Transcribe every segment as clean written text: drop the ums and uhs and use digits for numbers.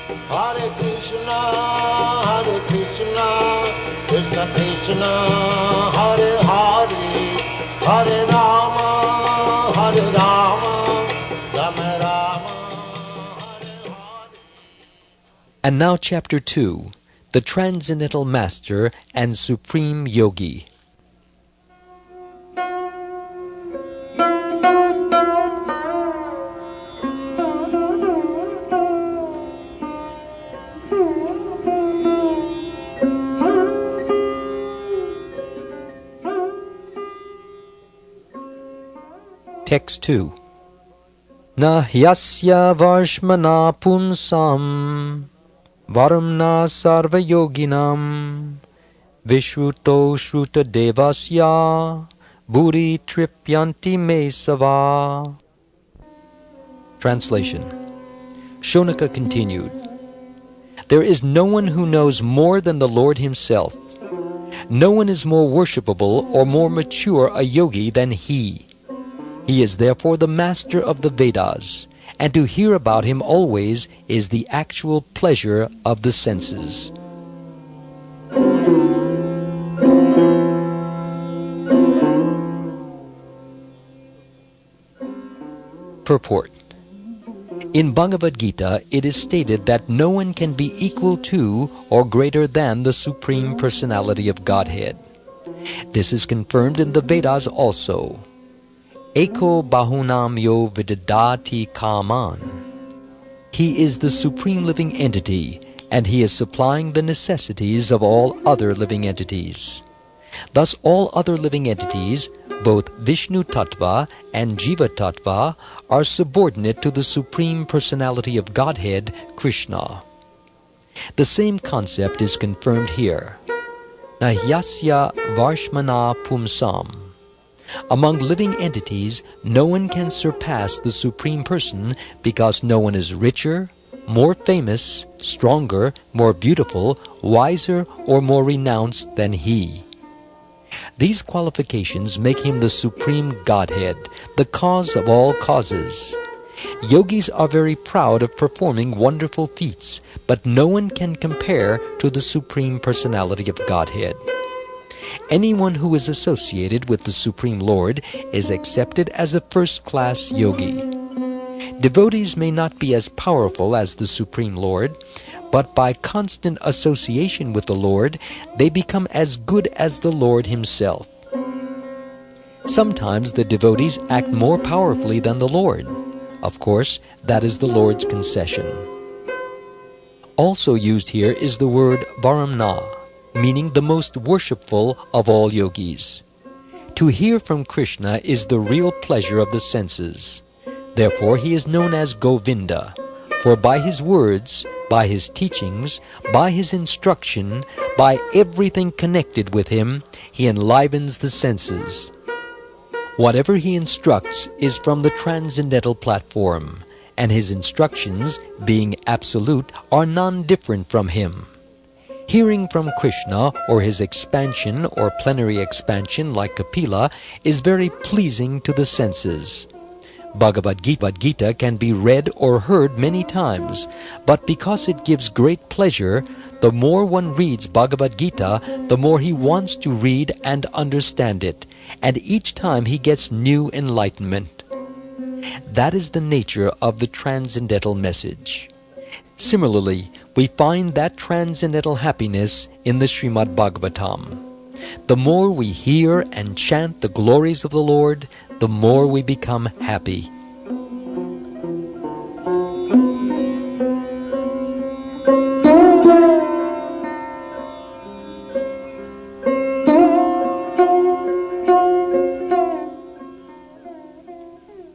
Hare Krishna, Krishna Krishna, Hare Hare, Hare Rama, Rama Rama, Hare Hare. And now Chapter 2, The Transcendental Master and Supreme Yogi. Text 2. Na hyasya varshmana pumsam varamna sarva yoginam vishruto shruta devasya bhuri tripyanti me sava. Translation. Shonaka continued, there is no one who knows more than the Lord himself. No one is more worshipable or more mature a yogi than he. He is therefore the master of the Vedas, and to hear about him always is the actual pleasure of the senses. Purport. In Bhagavad Gita, it is stated that no one can be equal to or greater than the Supreme Personality of Godhead. This is confirmed in the Vedas also. Eko bahunam yo vidadati kaman. He is the supreme living entity, and he is supplying the necessities of all other living entities. Thus all other living entities, both Vishnu Tattva and Jiva Tattva, are subordinate to the Supreme Personality of Godhead, Krishna. The same concept is confirmed here. Nahyasya varshmana pumsam. Among living entities, no one can surpass the Supreme Person because no one is richer, more famous, stronger, more beautiful, wiser, or more renounced than he. These qualifications make him the Supreme Godhead, the cause of all causes. Yogis are very proud of performing wonderful feats, but no one can compare to the Supreme Personality of Godhead. Anyone who is associated with the Supreme Lord is accepted as a first-class yogi. Devotees may not be as powerful as the Supreme Lord, but by constant association with the Lord, they become as good as the Lord himself. Sometimes the devotees act more powerfully than the Lord. Of course, that is the Lord's concession. Also used here is the word varamna, meaning the most worshipful of all yogis. To hear from Krishna is the real pleasure of the senses. Therefore he is known as Govinda, for by his words, by his teachings, by his instruction, by everything connected with him, he enlivens the senses. Whatever he instructs is from the transcendental platform, and his instructions, being absolute, are non-different from him. Hearing from Krishna, or his expansion or plenary expansion like Kapila, is very pleasing to the senses. Bhagavad Gita can be read or heard many times, but because it gives great pleasure, the more one reads Bhagavad Gita, the more he wants to read and understand it, and each time he gets new enlightenment. That is the nature of the transcendental message. Similarly, we find that transcendental happiness in the Srimad Bhagavatam. The more we hear and chant the glories of the Lord, the more we become happy.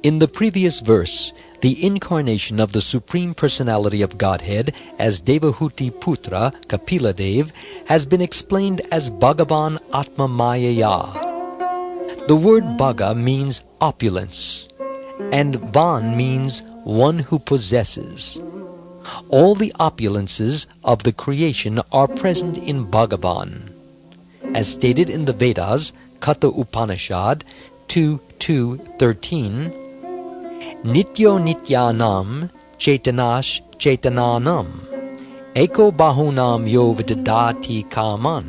In the previous verse, the incarnation of the Supreme Personality of Godhead as Devahuti Putra, Kapila Dev, has been explained as Bhagavan Atma Mayaya. The word Bhaga means opulence, and Van means one who possesses. All the opulences of the creation are present in Bhagavan. As stated in the Vedas, Katha Upanishad 2:13, Nityo Nityanam Chaitanash Chaitananam. Eko bahunam yo vidadati kaman.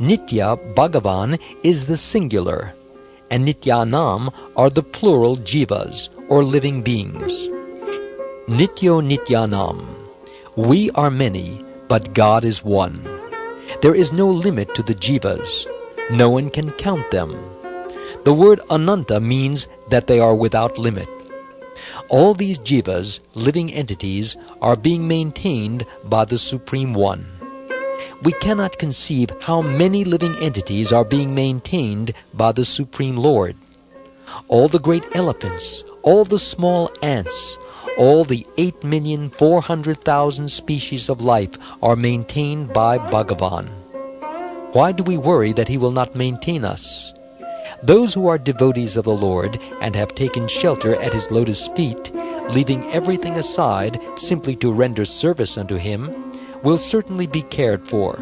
Nitya Bhagavan is the singular, and Nityanam are the plural jivas, or living beings. Nityo Nityanam. We are many, but God is one. There is no limit to the jivas. No one can count them. The word ananta means that they are without limit. All these jivas, living entities, are being maintained by the Supreme One. We cannot conceive how many living entities are being maintained by the Supreme Lord. All the great elephants, all the small ants, all the 8,400,000 species of life are maintained by Bhagavan. Why do we worry that He will not maintain us? Those who are devotees of the Lord and have taken shelter at His lotus feet, leaving everything aside simply to render service unto Him, will certainly be cared for.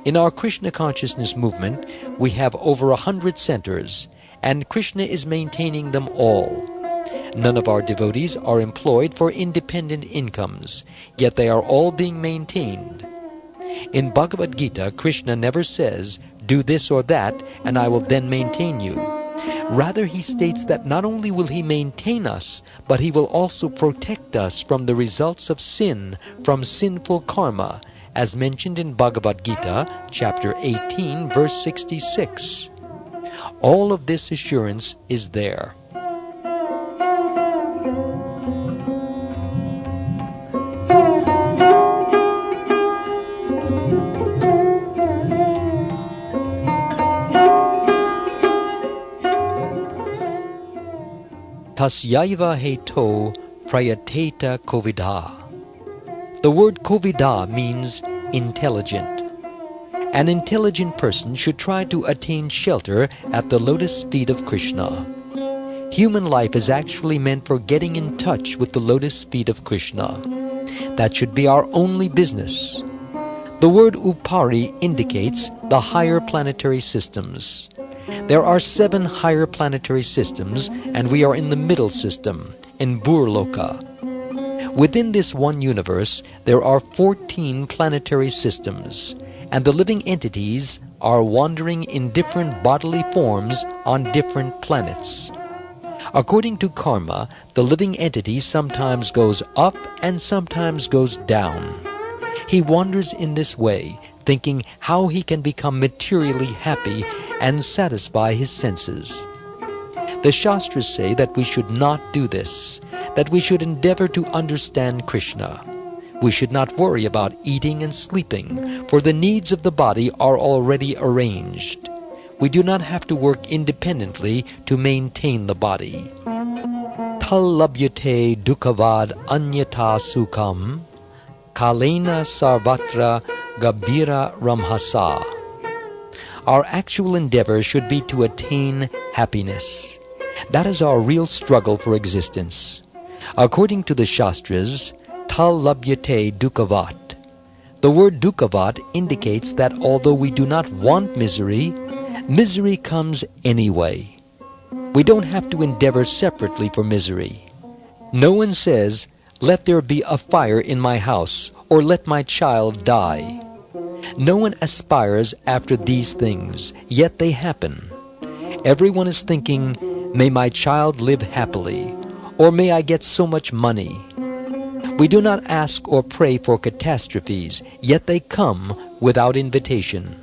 In our Krishna consciousness movement, we have over 100 centers, and Krishna is maintaining them all. None of our devotees are employed for independent incomes, yet they are all being maintained. In Bhagavad Gita, Krishna never says, "Do this or that, and I will then maintain you." Rather, He states that not only will He maintain us, but He will also protect us from the results of sin, from sinful karma, as mentioned in Bhagavad Gita, chapter 18, verse 66. All of this assurance is there. Tasyaiva heto prayateta kovidha. The word kovidha means intelligent. An intelligent person should try to attain shelter at the lotus feet of Krishna. Human life is actually meant for getting in touch with the lotus feet of Krishna. That should be our only business. The word upari indicates the higher planetary systems. There are 7 higher planetary systems, and we are in the middle system, in Burloka. Within this one universe, there are 14 planetary systems, and the living entities are wandering in different bodily forms on different planets. According to karma, the living entity sometimes goes up and sometimes goes down. He wanders in this way, thinking how he can become materially happy and satisfy his senses. The Shastras say that we should not do this, that we should endeavor to understand Krishna. We should not worry about eating and sleeping, for the needs of the body are already arranged. We do not have to work independently to maintain the body. Tallabhyate dukkavad anyata sukham, kalena sarvatra gabira ramhasa. Our actual endeavor should be to attain happiness. That is our real struggle for existence. According to the Shastras, Tallabhyate dukkhavat. The word dukkhavat indicates that although we do not want misery, misery comes anyway. We don't have to endeavor separately for misery. No one says, "Let there be a fire in my house," or "Let my child die." No one aspires after these things, yet they happen. Everyone is thinking, "May my child live happily," or "May I get so much money." We do not ask or pray for catastrophes, yet they come without invitation.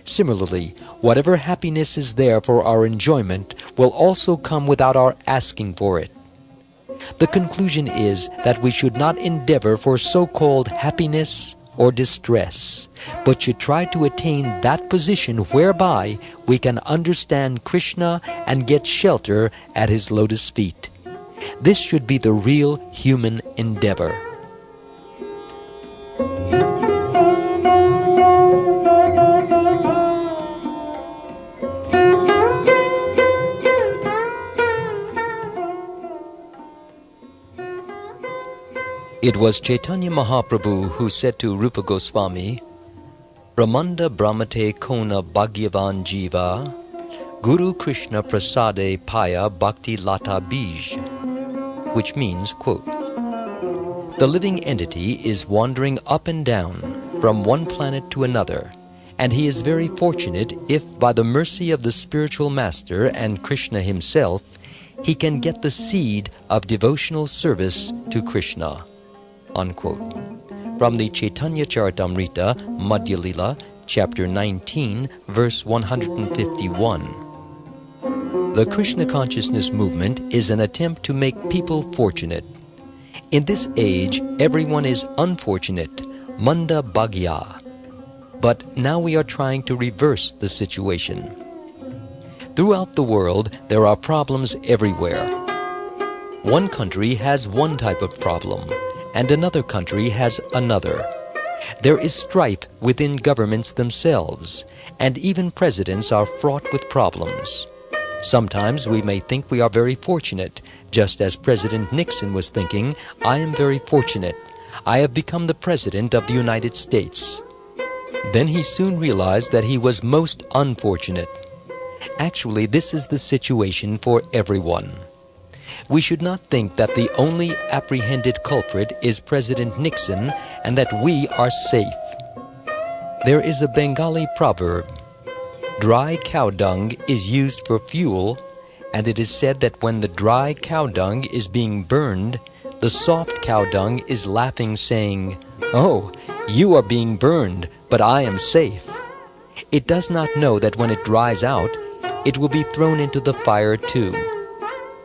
Similarly, whatever happiness is there for our enjoyment will also come without our asking for it. The conclusion is that we should not endeavor for so-called happiness or distress, but should try to attain that position whereby we can understand Krishna and get shelter at His lotus feet. This should be the real human endeavor. It was Chaitanya Mahaprabhu who said to Rupa Goswami, "Brahmanda Brahmate Kona Bhagyavan Jiva, Guru Krishna Prasade Paya Bhakti Lata Bij," which means, quote, The living entity is wandering up and down from one planet to another, and he is very fortunate if, by the mercy of the spiritual master and Krishna himself, he can get the seed of devotional service to Krishna." Unquote. From the Chaitanya Charitamrita, Madhya Lila, chapter 19, verse 151. The Krishna consciousness movement is an attempt to make people fortunate. In this age, everyone is unfortunate, manda bhagya. But now we are trying to reverse the situation. Throughout the world, there are problems everywhere. One country has one type of problem, and another country has another. There is strife within governments themselves, and even presidents are fraught with problems. Sometimes we may think we are very fortunate, just as President Nixon was thinking, "I am very fortunate. I have become the President of the United States." Then he soon realized that he was most unfortunate. Actually, this is the situation for everyone. We should not think that the only apprehended culprit is President Nixon and that we are safe. There is a Bengali proverb, "Dry cow dung is used for fuel," and it is said that when the dry cow dung is being burned, the soft cow dung is laughing, saying, "Oh, you are being burned, but I am safe." It does not know that when it dries out, it will be thrown into the fire too.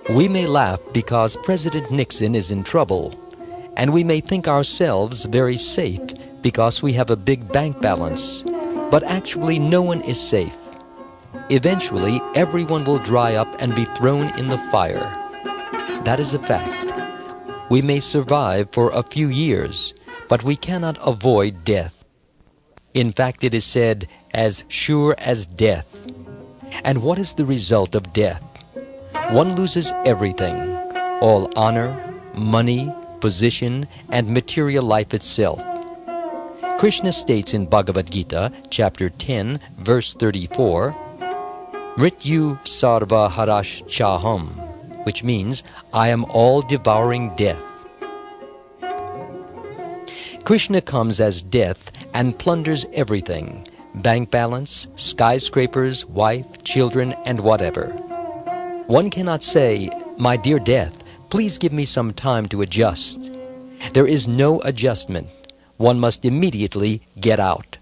We may laugh because President Nixon is in trouble, and we may think ourselves very safe because we have a big bank balance, but actually no one is safe. Eventually, everyone will dry up and be thrown in the fire. That is a fact. We may survive for a few years, but we cannot avoid death. In fact, it is said, "as sure as death." And what is the result of death? One loses everything, all honor, money, position, and material life itself. Krishna states in Bhagavad Gita, chapter 10, verse 34, "Mrityu sarva harash chaham," which means, "I am all devouring death." Krishna comes as death and plunders everything, bank balance, skyscrapers, wife, children, and whatever. One cannot say, "My dear death, please give me some time to adjust." There is no adjustment. One must immediately get out.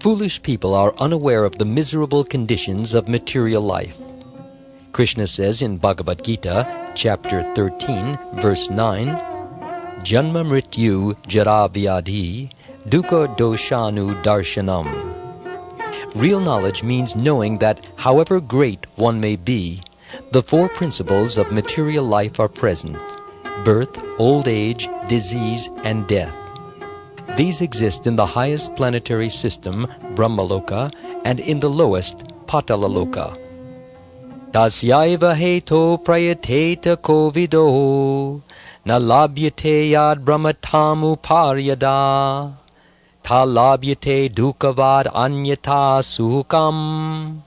Foolish people are unaware of the miserable conditions of material life. Krishna says in Bhagavad Gita, chapter 13, verse 9, "Janma mrityu jara vyadhi dukkha doshanu darshanam." Real knowledge means knowing that however great one may be, the four principles of material life are present: birth, old age, disease, and death. These exist in the highest planetary system, Brahmaloka, and in the lowest, Patalaloka. Tasyaiva heto prayateta kovido, na labhyate yad brahmatamu paryada, ta labhyate dukavad anyata sukam,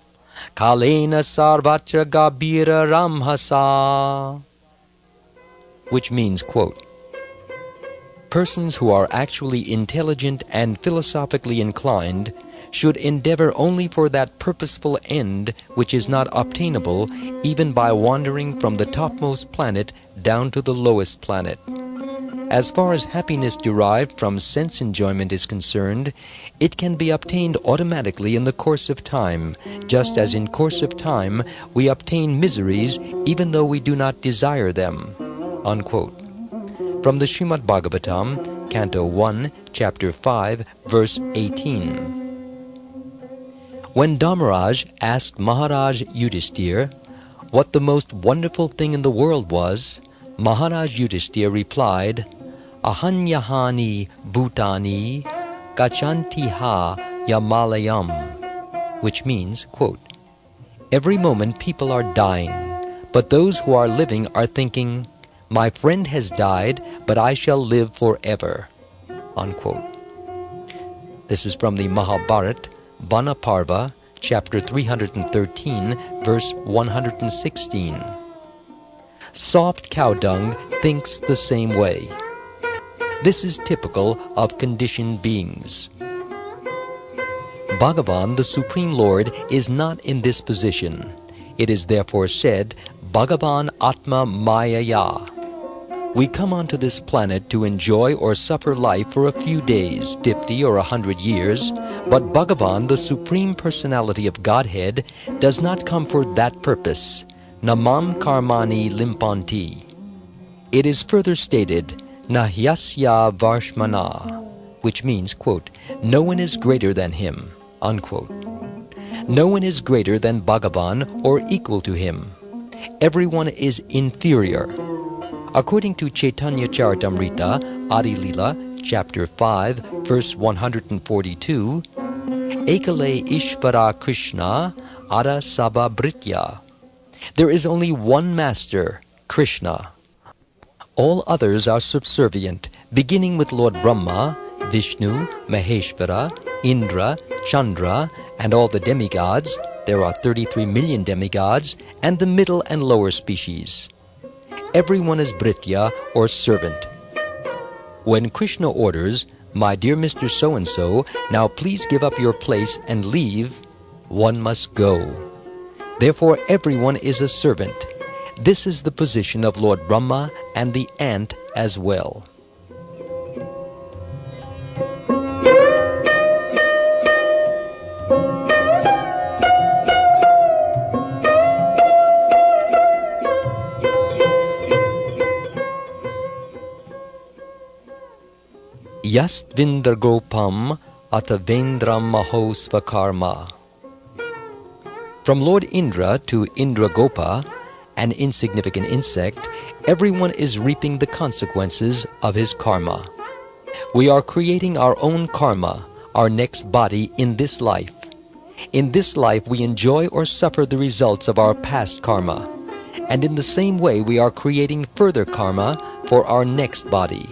kalena sarvatra gabira ramhasa. Which means, quote, "Persons who are actually intelligent and philosophically inclined should endeavor only for that purposeful end which is not obtainable even by wandering from the topmost planet down to the lowest planet. As far as happiness derived from sense enjoyment is concerned, it can be obtained automatically in the course of time, just as in course of time we obtain miseries even though we do not desire them." Unquote. From the Srimad Bhagavatam, Canto 1, Chapter 5, Verse 18. When Dharmaraj asked Maharaj Yudhishthir what the most wonderful thing in the world was, Maharaj Yudhishthir replied, "Ahanyahani bhutani gachantiha yamalayam," which means, quote, "Every moment people are dying, but those who are living are thinking, My friend has died, but I shall live forever. Unquote. This is from the Mahabharata, Vana Parva, chapter 313, verse 116. Soft cow dung thinks the same way. This is typical of conditioned beings. Bhagavan, the Supreme Lord, is not in this position. It is therefore said, Bhagavan Atma Mayaya. We come onto this planet to enjoy or suffer life for a few days, 50 or 100 years, but Bhagavan, the Supreme Personality of Godhead, does not come for that purpose. Namam karmani limpanti. It is further stated, Nahyasya varshmana, which means, quote, no one is greater than him, unquote. No one is greater than Bhagavan or equal to him. Everyone is inferior. According to Chaitanya Charitamrita, Adi Lila, chapter 5, verse 142, Ekale Ishvara Krishna Ada Sabha Britya. There is only one master, Krishna. All others are subservient, beginning with Lord Brahma, Vishnu, Maheshvara, Indra, Chandra, and all the demigods. There are 33 million demigods, and the middle and lower species. Everyone is Britya, or servant. When Krishna orders, my dear Mr. So-and-so, now please give up your place and leave, one must go. Therefore everyone is a servant. This is the position of Lord Brahma and the ant as well. Yastvindragopam atavendram mahosvakarma. From Lord Indra to Indragopa, an insignificant insect, everyone is reaping the consequences of his karma. We are creating our own karma, our next body in this life. In this life we enjoy or suffer the results of our past karma. And in the same way we are creating further karma for our next body.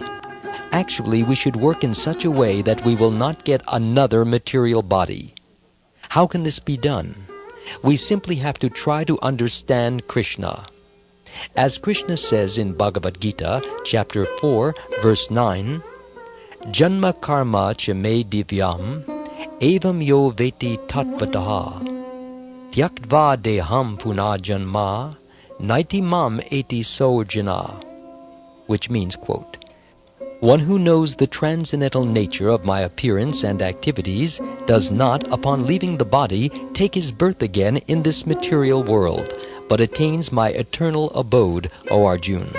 Actually, we should work in such a way that we will not get another material body. How can this be done? We simply have to try to understand Krishna. As Krishna says in Bhagavad Gita, chapter 4, verse 9, Janma karma cha me divyam, evam yo veti tatvataha, tyaktva deham puna janma, naiti mam eti sojana, which means, quote, one who knows the transcendental nature of my appearance and activities does not, upon leaving the body, take his birth again in this material world, but attains my eternal abode, O Arjun.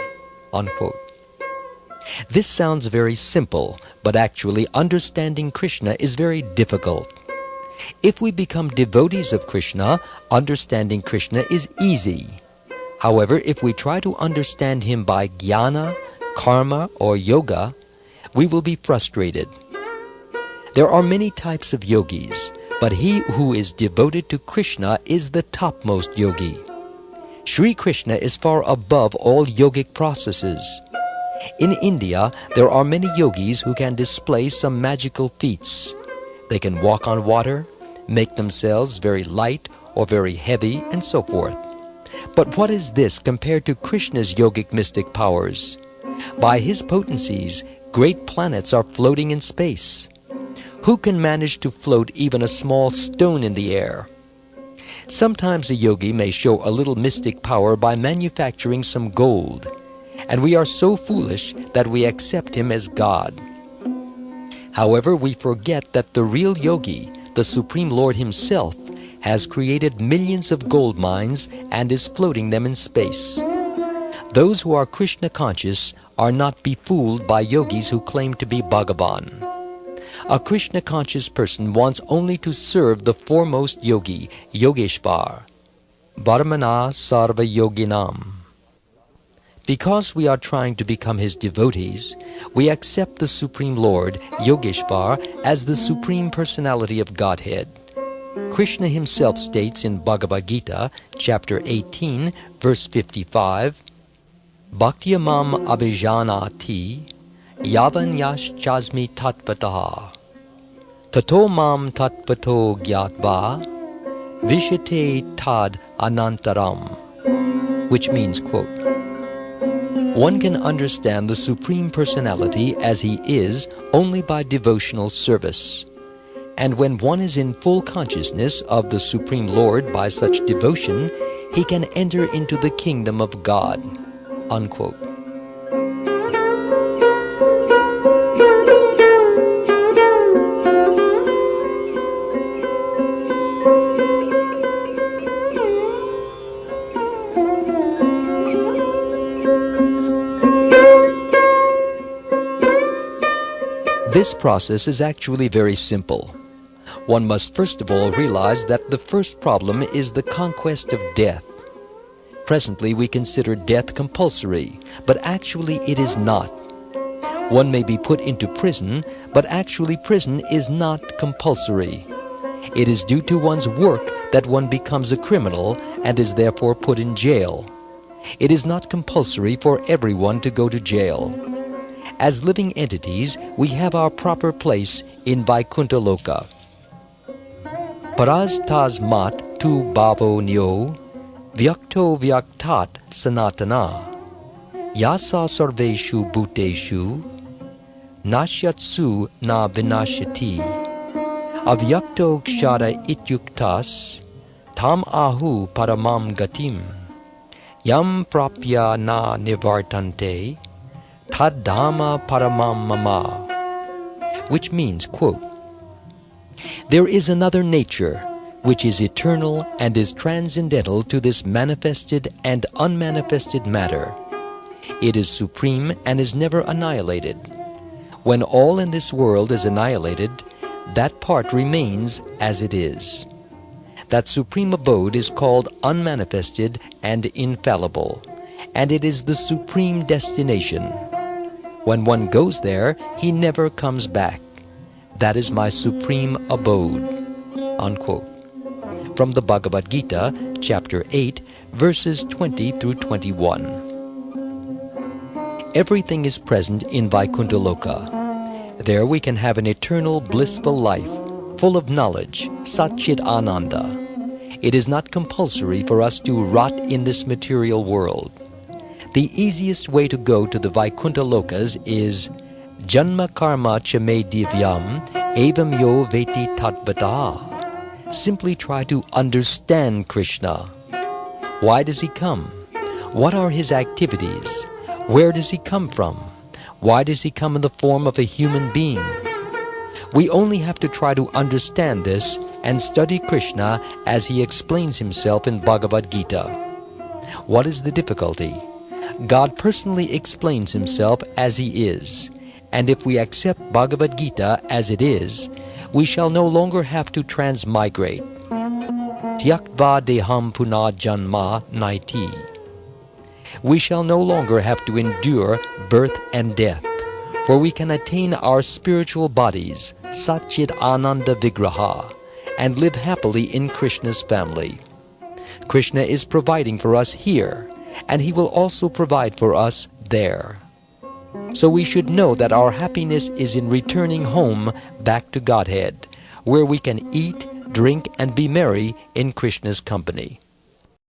Unquote. This sounds very simple, but actually understanding Krishna is very difficult. If we become devotees of Krishna, understanding Krishna is easy. However, if we try to understand him by jnana, karma, or yoga, we will be frustrated. There are many types of yogis, but he who is devoted to Krishna is the topmost yogi. Sri Krishna is far above all yogic processes. In India, there are many yogis who can display some magical feats. They can walk on water, make themselves very light or very heavy, and so forth. But what is this compared to Krishna's yogic mystic powers? By his potencies, great planets are floating in space. Who can manage to float even a small stone in the air? Sometimes a yogi may show a little mystic power by manufacturing some gold, and we are so foolish that we accept him as God. However, we forget that the real yogi, the Supreme Lord himself, has created millions of gold mines and is floating them in space. Those who are Krishna conscious are not befooled by yogis who claim to be Bhagavan. A Krishna conscious person wants only to serve the foremost yogi, Yogeshvar, Varmana Sarva Yoginam. Because we are trying to become his devotees, we accept the Supreme Lord, Yogeshvar, as the Supreme Personality of Godhead. Krishna himself states in Bhagavad Gita, chapter 18, verse 55, Bhaktyamam abhijanati yavan yaschasmi tattvataha tato mam tattvato gyatva vishate tad anantaram, which means, quote, one can understand the Supreme Personality as He is only by devotional service. And when one is in full consciousness of the Supreme Lord by such devotion, he can enter into the kingdom of God, unquote. This process is actually very simple. One must first of all realize that the first problem is the conquest of death. Presently we consider death compulsory, but actually it is not. One may be put into prison, but actually prison is not compulsory. It is due to one's work that one becomes a criminal and is therefore put in jail. It is not compulsory for everyone to go to jail. As living entities, we have our proper place in Vaikuntha Loka. Paras tasmat tu bhavo nyo vyakto vyaktat sanatana yasa sarveshu bhuteshu nashyatsu na vinashyati avyakto kshara ityuktas tam ahu paramam gatim yam prapya na nivartante tad dhamma paramam mama, which means, quote, there is another nature which is eternal and is transcendental to this manifested and unmanifested matter. It is supreme and is never annihilated. When all in this world is annihilated, that part remains as it is. That supreme abode is called unmanifested and infallible, and it is the supreme destination. When one goes there, he never comes back. That is my supreme abode, unquote. From the Bhagavad Gita, chapter 8, verses 20 through 21. Everything is present in Vaikuntha Loka. There we can have an eternal blissful life, full of knowledge, Satchit Ananda. It is not compulsory for us to rot in this material world. The easiest way to go to the Vaikuntha Lokas is Janma karma chame divyam evam yo veti tatvata. Simply try to understand Krishna. Why does he come? What are his activities? Where does he come from? Why does he come in the form of a human being? We only have to try to understand this and study Krishna as he explains himself in Bhagavad Gita. What is the difficulty? God personally explains himself as he is, and if we accept Bhagavad Gita as it is, we shall no longer have to transmigrate. Tyaktva deham punah janma naiti. We shall no longer have to endure birth and death, for we can attain our spiritual bodies, Satchit Ananda Vigraha, and live happily in Krishna's family. Krishna is providing for us here, and he will also provide for us there. So we should know that our happiness is in returning home back to Godhead, where we can eat, drink, and be merry in Krishna's company.